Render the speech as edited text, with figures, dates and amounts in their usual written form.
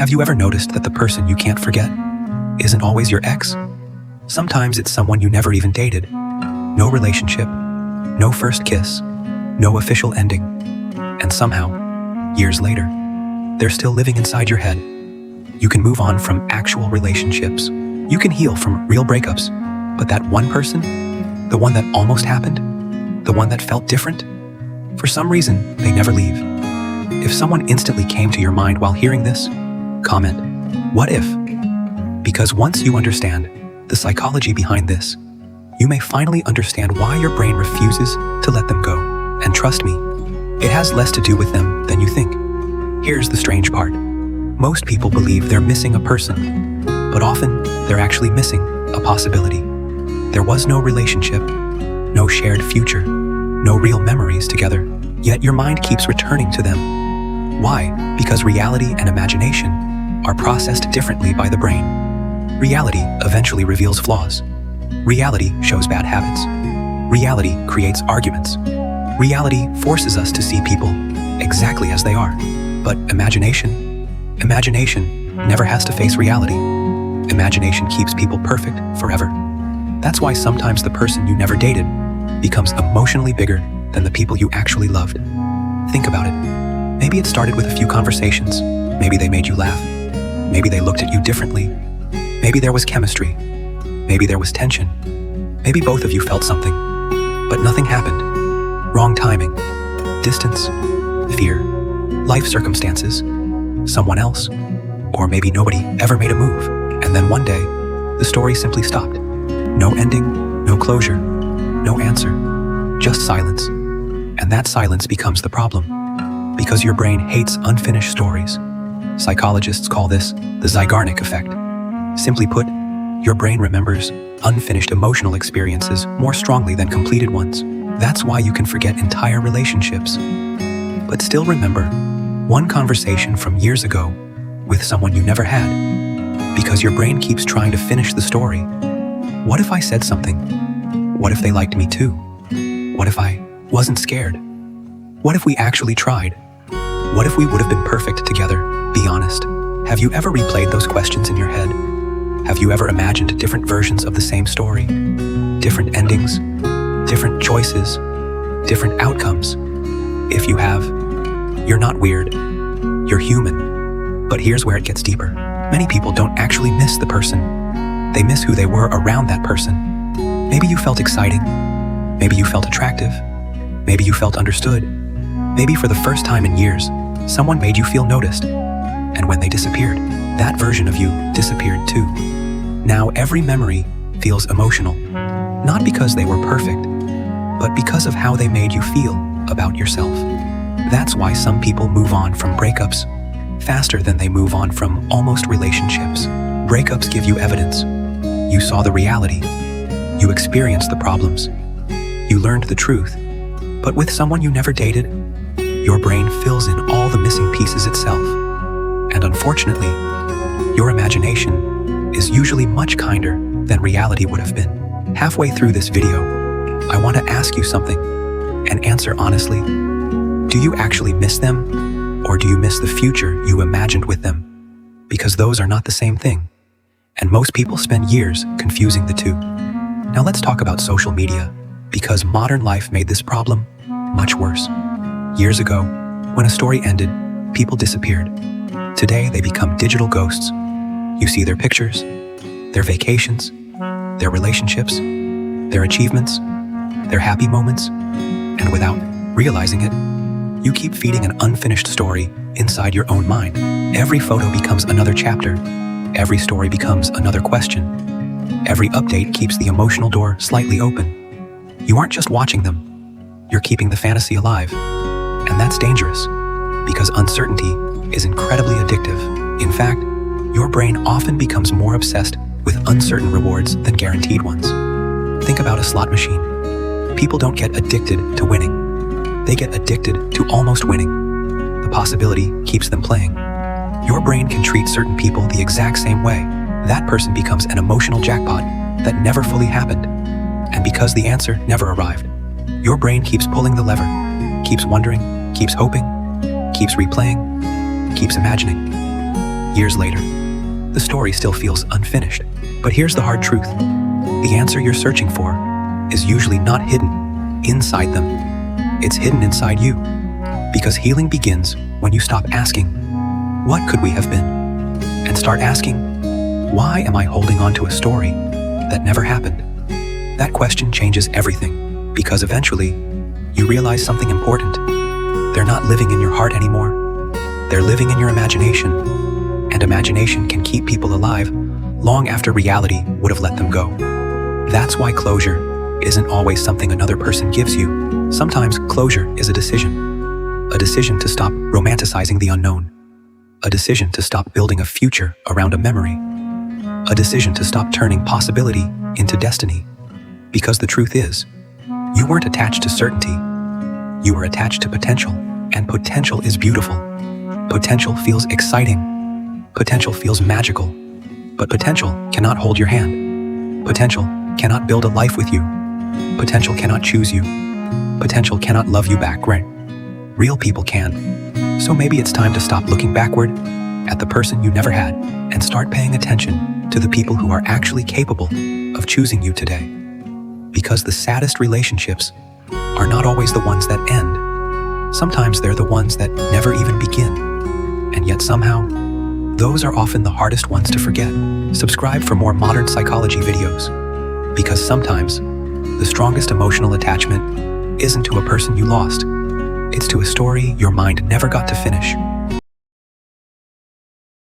Have you ever noticed that the person you can't forget isn't always your ex? Sometimes it's someone you never even dated. No relationship, no first kiss, no official ending. And somehow, years later, they're still living inside your head. You can move on from actual relationships. You can heal from real breakups. But that one person, the one that almost happened, the one that felt different, for some reason, they never leave. If someone instantly came to your mind while hearing this, comment, "What if?" Because once you understand the psychology behind this, you may finally understand why your brain refuses to let them go. And trust me, it has less to do with them than you think. Here's the strange part. Most people believe they're missing a person, but often they're actually missing a possibility. There was no relationship, no shared future, no real memories together, yet your mind keeps returning to them. Why? Because reality and imagination are processed differently by the brain. Reality eventually reveals flaws. Reality shows bad habits. Reality creates arguments. Reality forces us to see people exactly as they are. But imagination never has to face reality. Imagination keeps people perfect forever. That's why sometimes the person you never dated becomes emotionally bigger than the people you actually loved. Think about it. Maybe it started with a few conversations. Maybe they made you laugh. Maybe they looked at you differently. Maybe there was chemistry. Maybe there was tension. Maybe both of you felt something, but nothing happened. Wrong timing, distance, fear, life circumstances, someone else, or maybe nobody ever made a move. And then one day, the story simply stopped. No ending, no closure, no answer, just silence. And that silence becomes the problem, because your brain hates unfinished stories. Psychologists call this the Zeigarnik effect. Simply put, your brain remembers unfinished emotional experiences more strongly than completed ones. That's why you can forget entire relationships, but still remember one conversation from years ago with someone you never had, because your brain keeps trying to finish the story. What if I said something? What if they liked me too? What if I wasn't scared? What if we actually tried? What if we would have been perfect together? Be honest. Have you ever replayed those questions in your head? Have you ever imagined different versions of the same story? Different endings? Different choices? Different outcomes? If you have, you're not weird. You're human. But here's where it gets deeper. Many people don't actually miss the person. They miss who they were around that person. Maybe you felt exciting. Maybe you felt attractive. Maybe you felt understood. Maybe for the first time in years, someone made you feel noticed. And when they disappeared, that version of you disappeared too. Now every memory feels emotional, not because they were perfect, but because of how they made you feel about yourself. That's why some people move on from breakups faster than they move on from almost relationships. Breakups give you evidence. You saw the reality. You experienced the problems. You learned the truth. But with someone you never dated, your brain fills in all the missing pieces itself. And unfortunately, your imagination is usually much kinder than reality would have been. Halfway through this video, I want to ask you something and answer honestly. Do you actually miss them, or do you miss the future you imagined with them? Because those are not the same thing. And most people spend years confusing the two. Now let's talk about social media, because modern life made this problem much worse. Years ago, when a story ended, people disappeared. Today, they become digital ghosts. You see their pictures, their vacations, their relationships, their achievements, their happy moments, and without realizing it, you keep feeding an unfinished story inside your own mind. Every photo becomes another chapter. Every story becomes another question. Every update keeps the emotional door slightly open. You aren't just watching them, you're keeping the fantasy alive. And that's dangerous, because uncertainty is incredibly addictive. In fact, your brain often becomes more obsessed with uncertain rewards than guaranteed ones. Think about a slot machine. People don't get addicted to winning. They get addicted to almost winning. The possibility keeps them playing. Your brain can treat certain people the exact same way. That person becomes an emotional jackpot that never fully happened. And because the answer never arrived, your brain keeps pulling the lever, keeps wondering, keeps hoping, keeps replaying, keeps imagining. years later, the story still feels unfinished. But here's the hard truth. The answer you're searching for is usually not hidden inside them. It's hidden inside you. Because healing begins when you stop asking, what could we have been? And start asking, why am I holding on to a story that never happened? That question changes everything, because eventually, you realize something important. They're not living in your heart anymore. They're living in your imagination. And imagination can keep people alive long after reality would have let them go. That's why closure isn't always something another person gives you. Sometimes closure is a decision. A decision to stop romanticizing the unknown. A decision to stop building a future around a memory. A decision to stop turning possibility into destiny. Because the truth is, you weren't attached to certainty. You were attached to potential, and potential is beautiful. Potential feels exciting. Potential feels magical. But potential cannot hold your hand. Potential cannot build a life with you. Potential cannot choose you. Potential cannot love you back, right? Real people can. So maybe it's time to stop looking backward at the person you never had and start paying attention to the people who are actually capable of choosing you today. Because the saddest relationships are not always the ones that end. Sometimes they're the ones that never even begin. And yet somehow, those are often the hardest ones to forget. Subscribe for more modern psychology videos. Because sometimes, the strongest emotional attachment isn't to a person you lost. It's to a story your mind never got to finish.